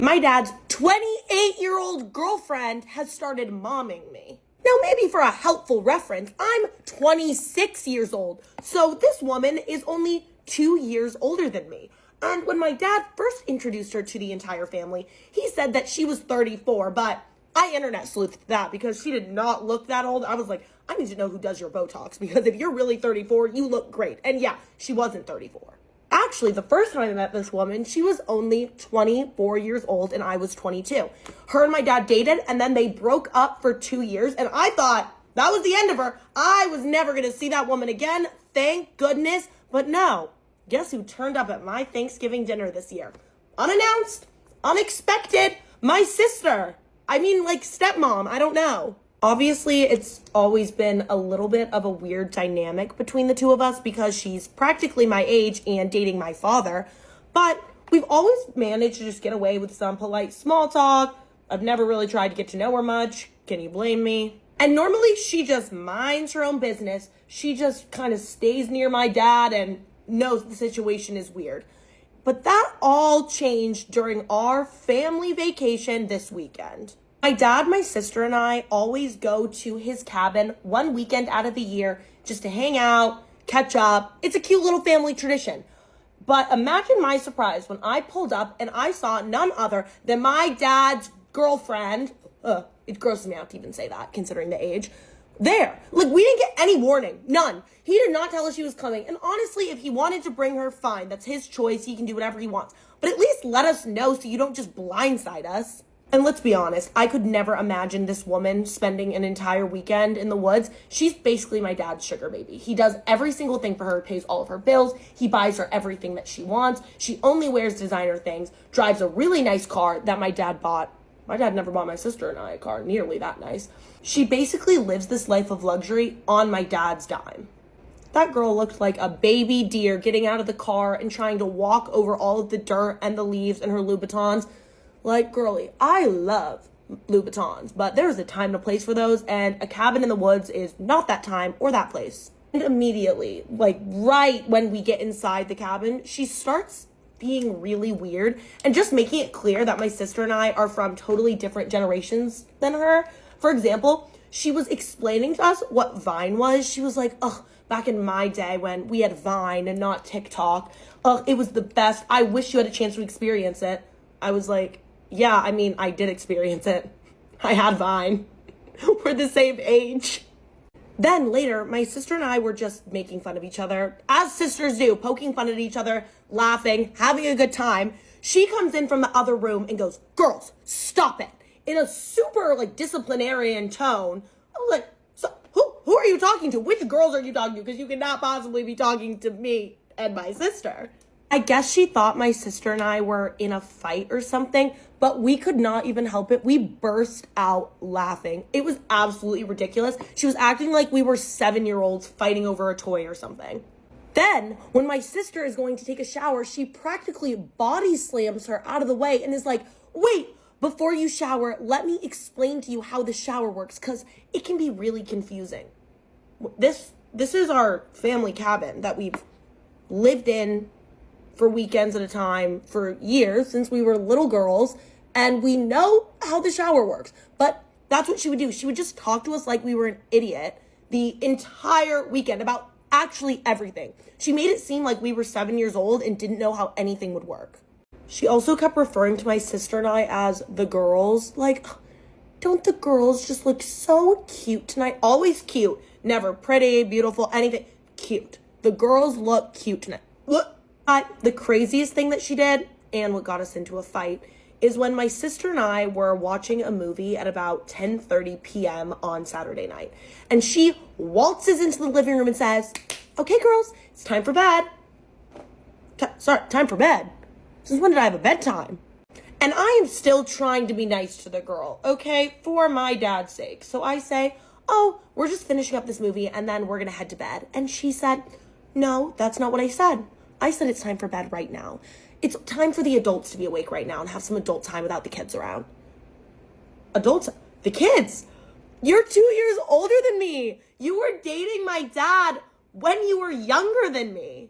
My dad's 28-year-old girlfriend has started momming me. Now, maybe for a helpful reference, I'm 26 years old, so this woman is only 2 years older than me. And when my dad first introduced her to the entire family, he said that she was 34, but I internet sleuthed that because she did not look that old. I was like, I need to know who does your Botox, because if you're really 34, you look great. And yeah, she wasn't 34. Actually, the first time I met this woman, she was only 24 years old and I was 22. Her and my dad dated and then they broke up for 2 years, and I thought that was the end of her. I was never going to see that woman again. Thank goodness. But no, guess who turned up at my Thanksgiving dinner this year? Unannounced, unexpected, my sister. I mean, like stepmom, I don't know. Obviously, it's always been a little bit of a weird dynamic between the two of us because she's practically my age and dating my father. But we've always managed to just get away with some polite small talk. I've never really tried to get to know her much. Can you blame me? And normally she just minds her own business. She just kind of stays near my dad and knows the situation is weird. But that all changed during our family vacation this weekend. My dad, my sister, and I always go to his cabin one weekend out of the year just to hang out, catch up. It's a cute little family tradition. But imagine my surprise when I pulled up and I saw none other than my dad's girlfriend. It grosses me out to even say that, considering the age. There. Like, we didn't get any warning. None. He did not tell us she was coming. And honestly, if he wanted to bring her, fine. That's his choice. He can do whatever he wants. But at least let us know so you don't just blindside us. And let's be honest, I could never imagine this woman spending an entire weekend in the woods. She's basically my dad's sugar baby. He does every single thing for her, pays all of her bills. He buys her everything that she wants. She only wears designer things, drives a really nice car that my dad bought. My dad never bought my sister and I a car nearly that nice. She basically lives this life of luxury on my dad's dime. That girl looked like a baby deer getting out of the car and trying to walk over all of the dirt and the leaves in her Louboutins. Like, girly, I love Louboutins, but there's a time and a place for those, and a cabin in the woods is not that time or that place. And immediately, like right when we get inside the cabin, she starts being really weird and just making it clear that my sister and I are from totally different generations than her. For example, she was explaining to us what Vine was. She was like, ugh, back in my day when we had Vine and not TikTok, ugh, it was the best. I wish you had a chance to experience it. I was like, yeah, I mean, I did experience it. I had Vine. We're the same age. Then later, my sister and I were just making fun of each other, as sisters do, poking fun at each other, laughing, having a good time. She comes in from the other room and goes, girls, stop it. In a super, like, disciplinarian tone. I was like, so who are you talking to? Which girls are you talking to? Because you cannot possibly be talking to me and my sister. I guess she thought my sister and I were in a fight or something, but we could not even help it. We burst out laughing. It was absolutely ridiculous. She was acting like we were 7-year-olds fighting over a toy or something. Then, when my sister is going to take a shower, she practically body slams her out of the way and is like, wait, before you shower, let me explain to you how the shower works, because it can be really confusing. This is our family cabin that we've lived in for weekends at a time for years since we were little girls, and we know how the shower works. But that's what she would do. She would just talk to us like we were an idiot the entire weekend about actually everything. She made it seem like we were 7 years old and didn't know how anything would work. She also kept referring to my sister and I as the girls. Like, don't the girls just look so cute tonight? Always cute. Never pretty, beautiful, anything. Cute. The girls look cute tonight. Look. But the craziest thing that she did, and what got us into a fight, is when my sister and I were watching a movie at about 10:30 p.m. on Saturday night. And she waltzes into the living room and says, okay, girls, it's time for bed. Time for bed? Since when did I have a bedtime? And I am still trying to be nice to the girl, okay, for my dad's sake. So I say, oh, we're just finishing up this movie and then we're going to head to bed. And she said, no, that's not what I said. I said it's time for bed right now. It's time for the adults to be awake right now and have some adult time without the kids around. Adults? The kids? You're 2 years older than me. You were dating my dad when you were younger than me.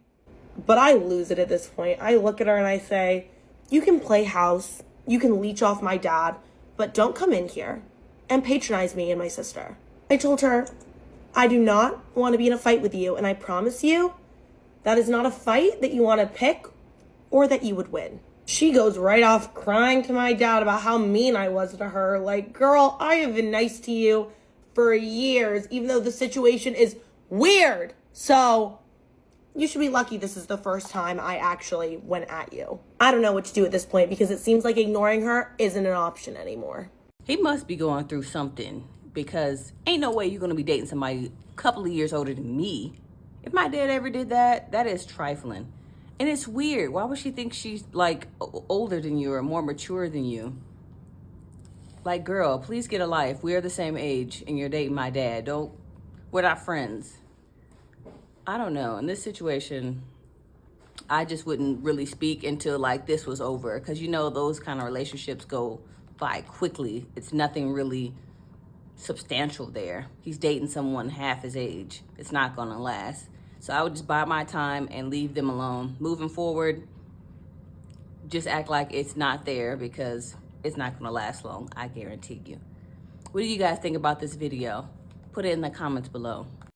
But I lose it at this point. I look at her and I say, you can play house. You can leech off my dad, but don't come in here and patronize me and my sister. I told her, I do not want to be in a fight with you, and I promise you that is not a fight that you want to pick or that you would win. She goes right off crying to my dad about how mean I was to her. Like, girl, I have been nice to you for years, even though the situation is weird. So you should be lucky this is the first time I actually went at you. I don't know what to do at this point because it seems like ignoring her isn't an option anymore. He must be going through something, because ain't no way you're going to be dating somebody a couple of years older than me. If my dad ever did that, that is trifling. And it's weird. Why would she think she's like older than you or more mature than you? Like, girl, please get a life. We are the same age and you're dating my dad. We're not friends. I don't know. In this situation, I just wouldn't really speak until like this was over. Because you know, those kind of relationships go by quickly. It's nothing really substantial there. He's dating someone half his age. It's not gonna last. So I would just bide my time and leave them alone. Moving forward, just act like it's not there, because it's not gonna last long, I guarantee you. What do you guys think about this video? Put it in the comments below.